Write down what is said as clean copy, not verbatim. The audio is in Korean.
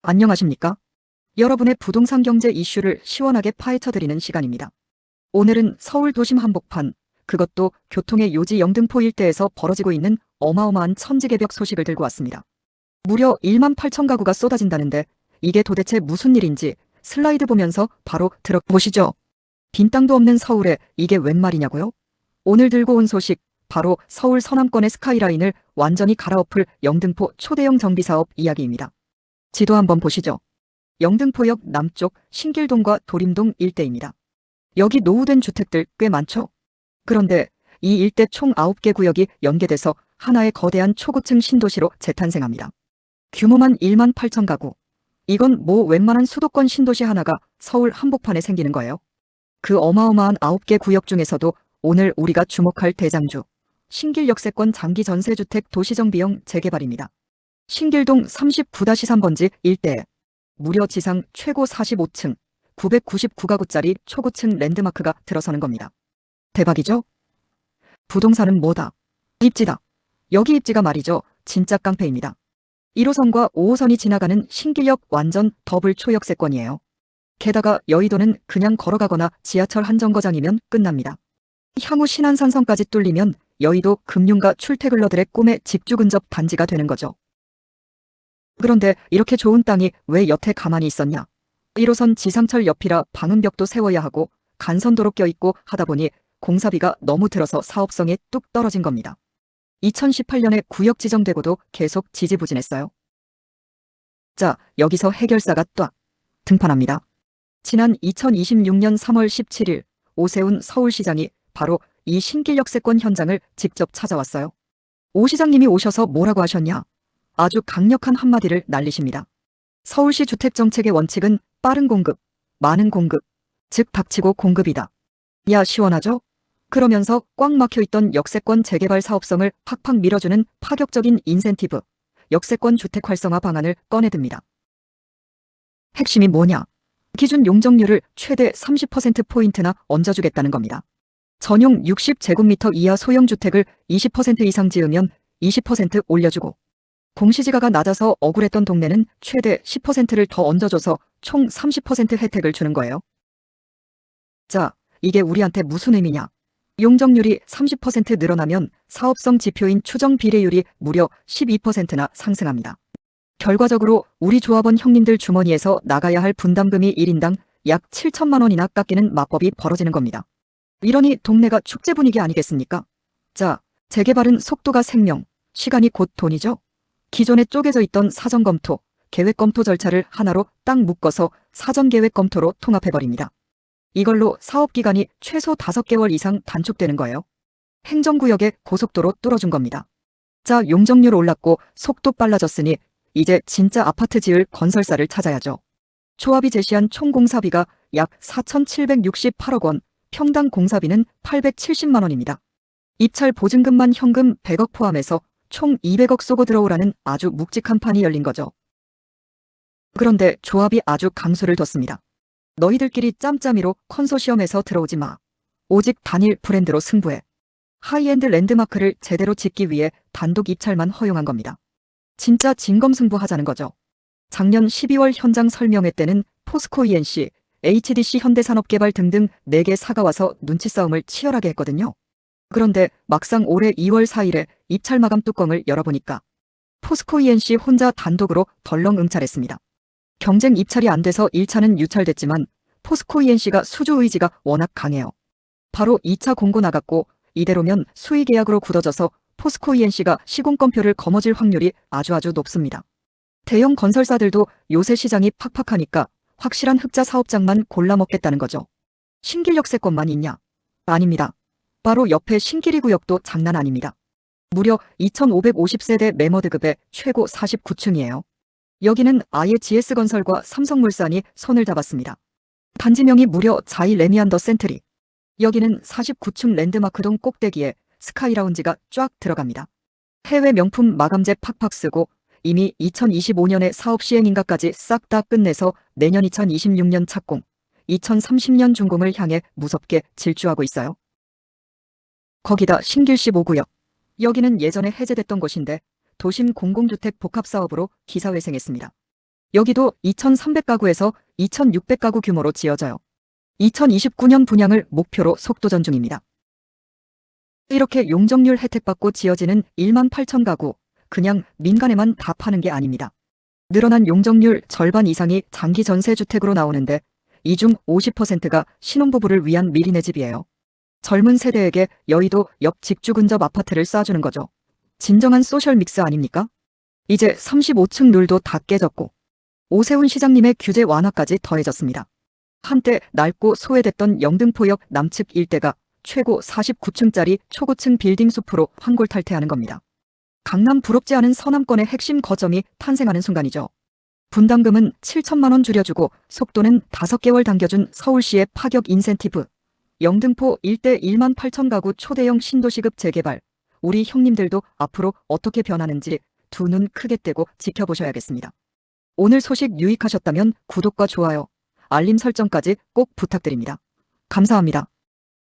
안녕하십니까? 여러분의 부동산 경제 이슈를 시원하게 파헤쳐드리는 시간입니다. 오늘은 서울 도심 한복판, 그것도 교통의 요지 영등포 일대에서 벌어지고 있는 어마어마한 천지개벽 소식을 들고 왔습니다. 무려 1만 8천 가구가 쏟아진다는데 이게 도대체 무슨 일인지 슬라이드 보면서 바로 들어보시죠. 빈 땅도 없는 서울에 이게 웬 말이냐고요? 오늘 들고 온 소식, 바로 서울 서남권의 스카이라인을 완전히 갈아엎을 영등포 초대형 정비사업 이야기입니다. 지도 한번 보시죠. 영등포역 남쪽 신길동과 도림동 일대입니다. 여기 노후된 주택들 꽤 많죠? 그런데 이 일대 총 9개 구역이 연계돼서 하나의 거대한 초고층 신도시로 재탄생합니다. 규모만 1만 8천 가구. 이건 뭐 웬만한 수도권 신도시 하나가 서울 한복판에 생기는 거예요. 그 어마어마한 9개 구역 중에서도 오늘 우리가 주목할 대장주, 신길 역세권 장기 전세주택 도시정비형 재개발입니다. 신길동 39-3번지 일대에 무려 지상 최고 45층, 999가구짜리 초고층 랜드마크가 들어서는 겁니다. 대박이죠? 부동산은 뭐다? 입지다. 여기 입지가 말이죠. 진짜 깡패입니다. 1호선과 5호선이 지나가는 신길역 완전 더블 초역세권이에요. 게다가 여의도는 그냥 걸어가거나 지하철 한 정거장이면 끝납니다. 향후 신안산선까지 뚫리면 여의도 금융가 출퇴근러들의 꿈의 집주 근접 단지가 되는 거죠. 그런데 이렇게 좋은 땅이 왜 여태 가만히 있었냐? 1호선 지상철 옆이라 방음벽도 세워야 하고 간선도로 껴있고 하다 보니 공사비가 너무 들어서 사업성이 뚝 떨어진 겁니다. 2018년에 구역 지정되고도 계속 지지부진했어요. 자, 여기서 해결사가 딱 등판합니다. 지난 2026년 3월 17일 오세훈 서울시장이 바로 이 신길역세권 현장을 직접 찾아왔어요. 오 시장님이 오셔서 뭐라고 하셨냐? 아주 강력한 한마디를 날리십니다. 서울시 주택정책의 원칙은 빠른 공급, 많은 공급, 즉 닥치고 공급이다. 야, 시원하죠? 그러면서 꽉 막혀있던 역세권 재개발 사업성을 팍팍 밀어주는 파격적인 인센티브, 역세권 주택 활성화 방안을 꺼내듭니다. 핵심이 뭐냐? 기준 용적률을 최대 30%포인트나 얹어주겠다는 겁니다. 전용 60제곱미터 이하 소형주택을 20% 이상 지으면 20% 올려주고, 공시지가가 낮아서 억울했던 동네는 최대 10%를 더 얹어줘서 총 30% 혜택을 주는 거예요. 자, 이게 우리한테 무슨 의미냐? 용적률이 30% 늘어나면 사업성 지표인 추정 비례율이 무려 12%나 상승합니다. 결과적으로 우리 조합원 형님들 주머니에서 나가야 할 분담금이 1인당 약 7천만 원이나 깎이는 마법이 벌어지는 겁니다. 이러니 동네가 축제 분위기 아니겠습니까? 자, 재개발은 속도가 생명, 시간이 곧 돈이죠? 기존에 쪼개져 있던 사전검토, 계획검토 절차를 하나로 딱 묶어서 사전계획검토로 통합해버립니다. 이걸로 사업기간이 최소 5개월 이상 단축되는 거예요. 행정구역에 고속도로 뚫어준 겁니다. 자, 용적률 올랐고 속도 빨라졌으니 이제 진짜 아파트 지을 건설사를 찾아야죠. 조합이 제시한 총 공사비가 약 4,768억 원, 평당 공사비는 870만 원입니다. 입찰 보증금만 현금 100억 포함해서 총 200억 쏘고 들어오라는 아주 묵직한 판이 열린 거죠. 그런데 조합이 아주 강수를 뒀습니다. 너희들끼리 짬짬이로 컨소시엄에서 들어오지 마. 오직 단일 브랜드로 승부해. 하이엔드 랜드마크를 제대로 짓기 위해 단독 입찰만 허용한 겁니다. 진짜 진검승부하자는 거죠. 작년 12월 현장 설명회 때는 포스코 ENC, HDC 현대산업개발 등등 4개 사가 와서 눈치 싸움을 치열하게 했거든요. 그런데 막상 올해 2월 4일에 입찰 마감 뚜껑을 열어보니까 포스코 ENC 혼자 단독으로 덜렁 응찰했습니다. 경쟁 입찰이 안 돼서 1차는 유찰됐지만 포스코 ENC가 수주 의지가 워낙 강해요. 바로 2차 공고 나갔고 이대로면 수의 계약으로 굳어져서 포스코 ENC가 시공권표를 거머쥘 확률이 아주 높습니다. 대형 건설사들도 요새 시장이 팍팍하니까 확실한 흑자 사업장만 골라 먹겠다는 거죠. 신길역세권만 있냐? 아닙니다. 바로 옆에 신길이 구역도 장난 아닙니다. 무려 2,550세대 매머드급의 최고 49층이에요. 여기는 아예 GS건설과 삼성물산이 손을 잡았습니다. 단지명이 무려 자이 레미안 더 센트리. 여기는 49층 랜드마크동 꼭대기에 스카이라운지가 쫙 들어갑니다. 해외 명품 마감재 팍팍 쓰고 이미 2025년에 사업 시행인가까지 싹 다 끝내서 내년 2026년 착공, 2030년 준공을 향해 무섭게 질주하고 있어요. 거기다 신길시 5구역. 여기는 예전에 해제됐던 곳인데 도심 공공주택 복합사업으로 기사회생했습니다. 여기도 2,300가구에서 2,600가구 규모로 지어져요. 2029년 분양을 목표로 속도전 중입니다. 이렇게 용적률 혜택받고 지어지는 1만 8천 가구, 그냥 민간에만 다 파는 게 아닙니다. 늘어난 용적률 절반 이상이 장기 전세주택으로 나오는데 이 중 50%가 신혼부부를 위한 미리내 집이에요. 젊은 세대에게 여의도 옆 직주 근접 아파트를 쌓아주는 거죠. 진정한 소셜 믹스 아닙니까? 이제 35층 룰도 다 깨졌고 오세훈 시장님의 규제 완화까지 더해졌습니다. 한때 낡고 소외됐던 영등포역 남측 일대가 최고 49층짜리 초고층 빌딩 숲으로 환골탈퇴하는 겁니다. 강남 부럽지 않은 서남권의 핵심 거점이 탄생하는 순간이죠. 분담금은 7천만 원 줄여주고 속도는 5개월 당겨준 서울시의 파격 인센티브. 영등포 일대 1만 8천 가구 초대형 신도시급 재개발. 우리 형님들도 앞으로 어떻게 변하는지 두 눈 크게 떼고 지켜보셔야겠습니다. 오늘 소식 유익하셨다면 구독과 좋아요, 알림 설정까지 꼭 부탁드립니다. 감사합니다.